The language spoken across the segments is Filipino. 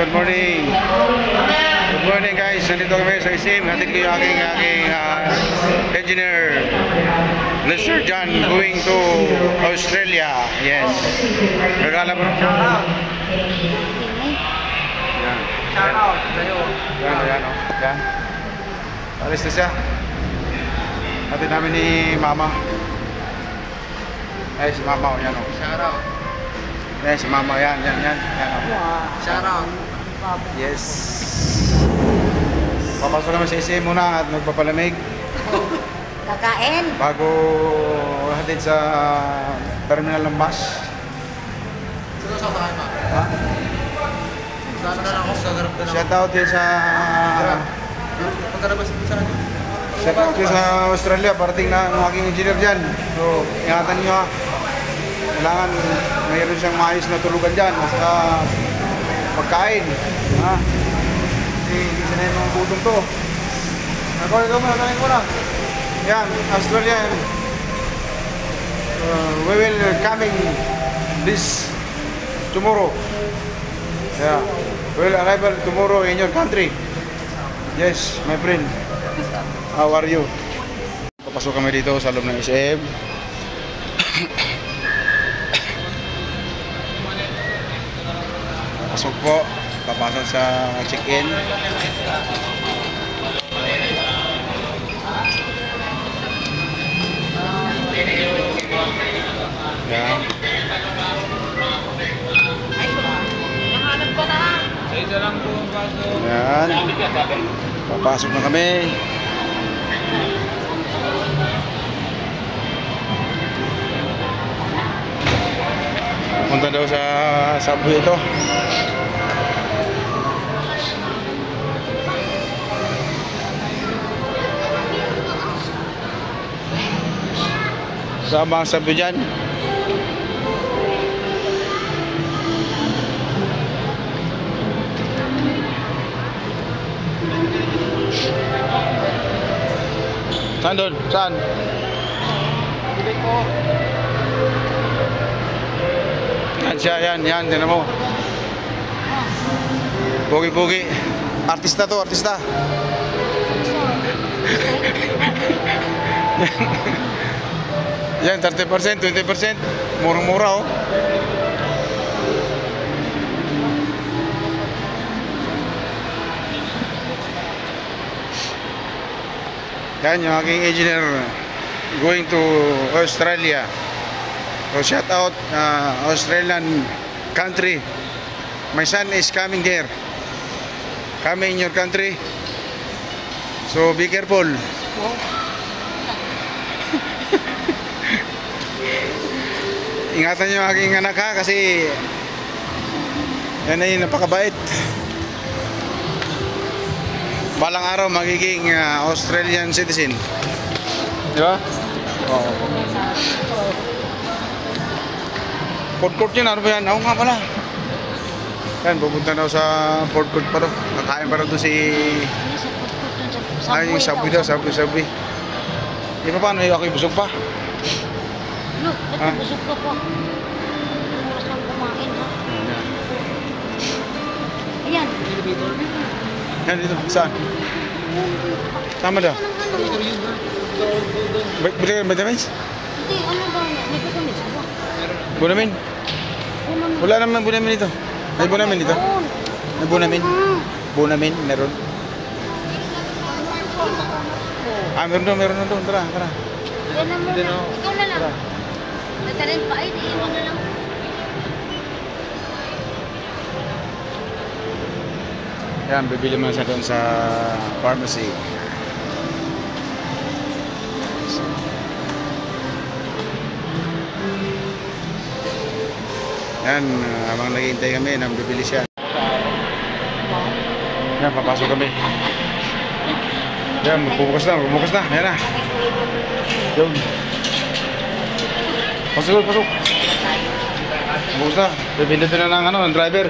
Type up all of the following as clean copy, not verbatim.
good morning. Good morning guys, nandito kami sa ISIM. Hatid ko yung aking engineer Mr. John going to Australia. Yes. Regala mo. Yan. Shout out sa'yo. Yan. Yan. Alis na siya. Hatid namin ni Mama. Ay, si Mama. Yan o. Shout out. Yan, si Mama. Yan. Shout out. Yes. Papasok kami sa ISIM muna at magpapalamig. Kakain. Bago hatid sa terminal ng bus. Sino sa tayo ma? Ha? Sana na lang ako sa garap ka na. Shout out din sa Pagkarabas sa akin. shout out din sa Australia. Parating na ang aking engineer dyan. So, ingatan nyo ha. Kailangan mayroon siyang maayos na tulugan dyan. Sa pagkain. Ha? Kasi hindi sanay mga butong to. Ikaw muna. Yan, Australian. We will coming this tomorrow. Yeah, we will arrive tomorrow in your country. Yes, my friend. How are you? Papasok kami dito sa loob ng ISIM. Pasok po. Papasok sa check-in. Yan. Nahanap ko na. Isa lang po ang baso. Yan. Papasok na kami. Punta daw sa subway ito. Saan ba ang subway dyan? Saan doon? Saan? Bibig ko. Yan siya, yan, tinan mo. Pogi-pogi. Artista to, artista. Yan, 30%, 20%. Murang-mura oh. Yan yung aking engineer going to Australia. So shout out Australian country. My son is coming there. Coming in your country. So be careful. Ingatan niyo ang aking anak ha kasi yan ay napakabait. Balang araw magiging Australian citizen. Di ba? Oo. Food court yun, ano ba yan? Oo nga pala. Yan, pupunta daw sa food court pa daw. Kakain pa daw doon si... Ay, yung subway daw, subway. Di ba paano? Ako'y busog pa. Look, ba't busog ka po? Oras lang kumain ha? Ayan. Yan dito, saan? Tama daw. Vitamins? Hindi, ano ba? May vitamins ba? Bunamin? Wala naman bunamin dito. May bunamin dito? May bunamin? Bunamin, meron. Ah, meron doon. Tara. Yan na muna. Ikaw na lang. Nagkarin pa ay, di iwan na lang. Yan, bibili mo sa doon sa pharmacy. Yan, habang naghihintay kami, nang bibili siya. Yan, papasok kami. Yan, bumukas na. Yan na. Yun. Pasok. Bumukas na. Bibili na ng driver.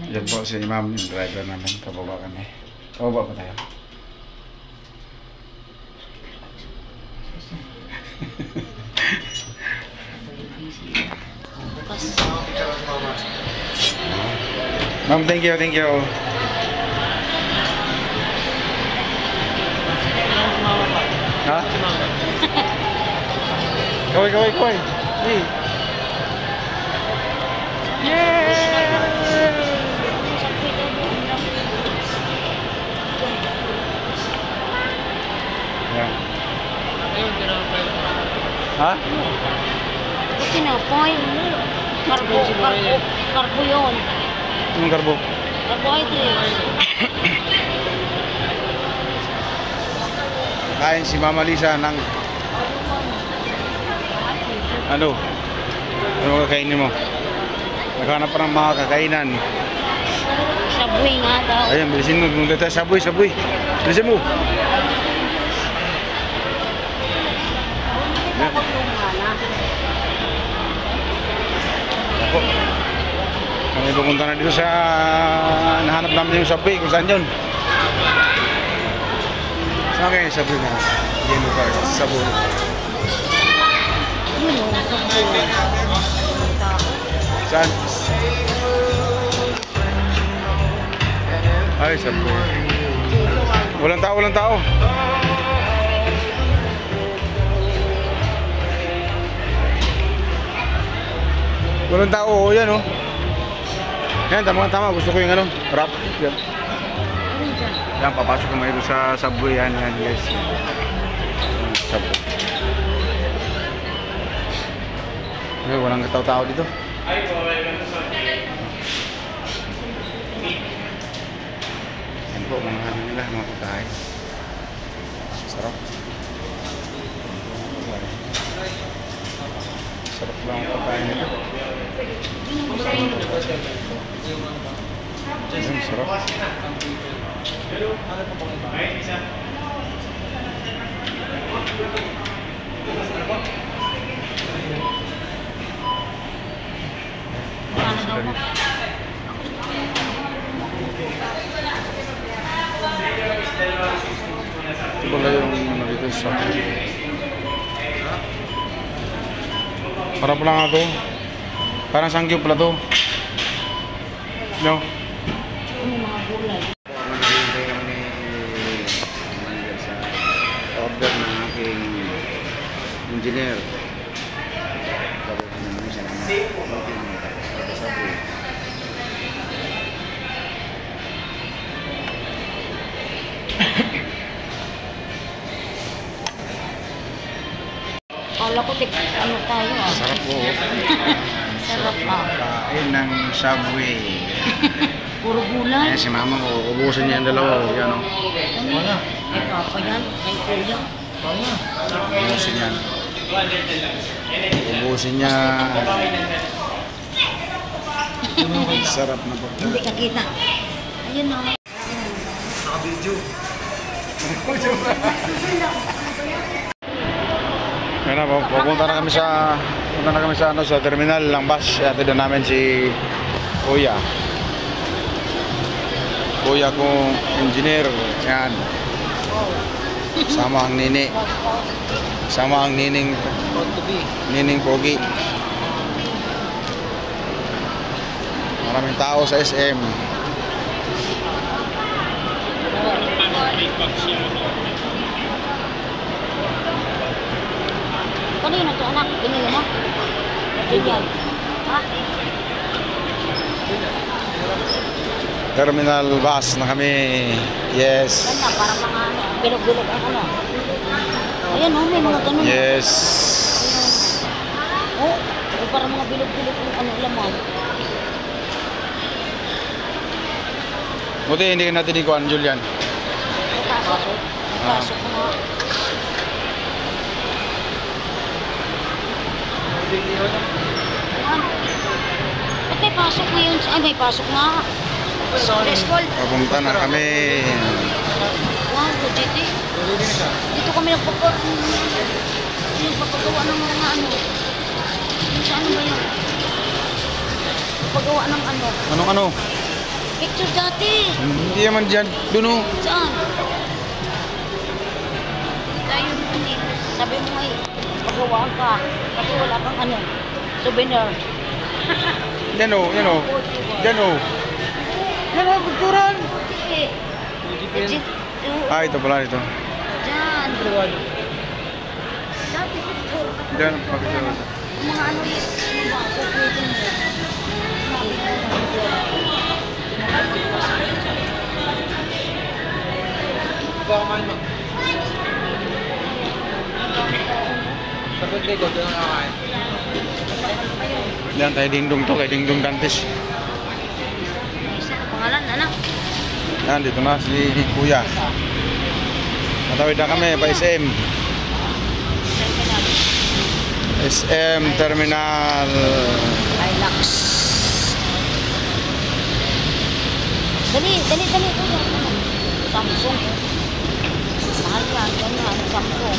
Yan po si Ma'am, yung driver namin. Pababa kami. Pababa pa tayo. Ma'am, thank you, thank you. Ha? Kaway, kaway, kaway. Hey. Yan. Ha? Tinapay. Karbo yun. Anong karbo? Carbohydrate. Kain si Mama Lisa ng ano? Ano kakainin mo? Naghanap pa ng mga kakainan. Subway nga daw. Ayan, bilisin mo. Punta tayo, saboy, saboy. Bilisin mo. Ayan. Ako. Kami pupunta na dito sa nahanap namin yung subway. Kung saan yun? Saan kayo yung subway na? Yellow card. Sabon. Yun o, subway. Saan? Ay, subway. Walang tao, walang tao. Walang tao, oh, yan oh. Yan, tama. Gusto ko yung ano, wrap. Yan. Yan, papasok naman ito sa subway. Yan, guys. Subway. Ay, walang tao-tao dito. Yan po, mga ano nila, mga pagkain. Sarap. Sarap lang ang pagkain nito. Ayun, sarap. Paano daw mo? Ito pala yung ano dito sa harap lang nga to. Parang sangyup pala to. No? Ano mga gulay? Naghihintay kami ni manager sa order ng aking engineer. Tapos naman siya ng sabi. Kala ko ano tayo ah. Sarap po. Sarap ah. Kain ng Subway. Puro gulay. Ayan si mama ko, ubusin niya yung dalawa. Yan o. Ano? Kay papa yan, kay kuya. Ubusin yan. Ubusin niya. Sarap na po. Hindi ka kita. Ayun o. Naka-video. Yan na, pupunta na kami sa ano, sa terminal ng bus. Hatid na namin si Kuya. Kuya kong engineer. Yan. Sama ang nini. Sama ang nining Pogi. Maraming tao sa SM. Kanina to anak, binili mo? Yan. Ha? Terminal bus na kami. Yes. Ganda, parang mga ano, bilog-bilog ang ano. Ayan o, may mga ganun. Yes. Oh, parang mga bilog-bilog ang ano, laman. Buti hindi ka natin ikuan, Julian. Pasok mo. Ba't may pasok ngayon? Ay, may pasok nga. Baseball. Papunta na kami. Wow, GT. Dito kami nagpapagawa ng mga ano. Sa ano ba yun? Paggawa ng ano. Anong ano? Picture dati. Hindi naman dyan. Doon o. Saan? Tayo naman eh. Sabi mo nga eh, paggawa ka. Kasi wala kang ano, souvenir. Yan o, yan o. Yan o. Yan ang kulturan. Eh, legit. Ah, ito pala ito. Diyan. Dati picture. Diyan, pag-ito. Mga ano yung mga pwede mo. Baka kumain mo. Sa birthday ko, doon nakakain. Yan, kay Dingdong to, kay Dingdong Dantes. Isa na pangalan, anak. Yan, dito na si Kuya. Natawid na kami pa SM. SM Terminal. Hilux. Dali. Samsung. Mahal yan, ganyan, Samsung.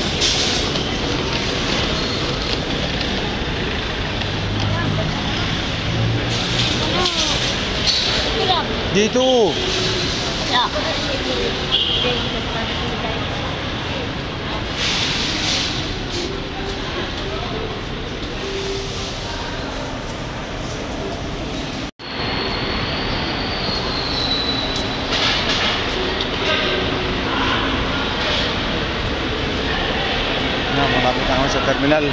Dito. Ya. Yan, malapit na kami sa terminal.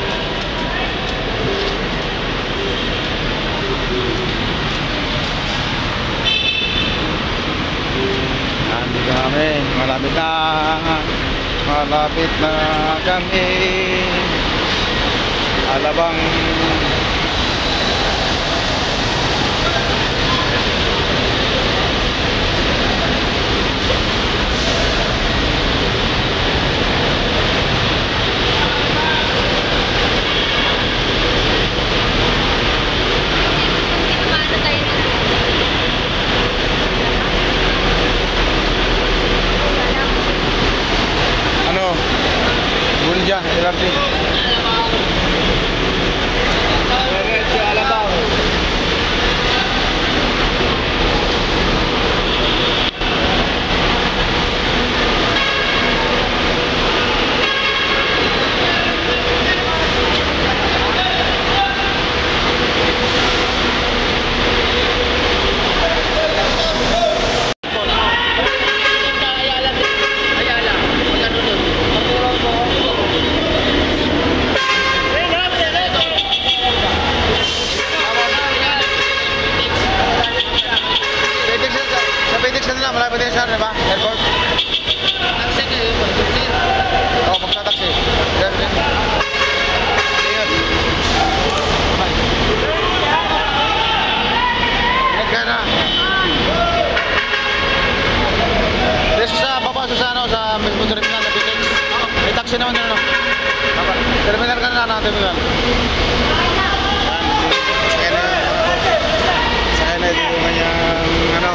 Dito kami, malapit na kami. Alabang. Ano? Bulja, LRT. Diretso Alabang. Sa Pitex na nila, malapit din siya, di ba? Airport. Oo, magta-taxi. Diyan din. Ingat. Ingat ka na. Dito sa baba, sa ano, sa mismo terminal na Pitex. May taxi naman din, ano? Terminal ka na, terminal. Sakay na ito yung kanyang, ano,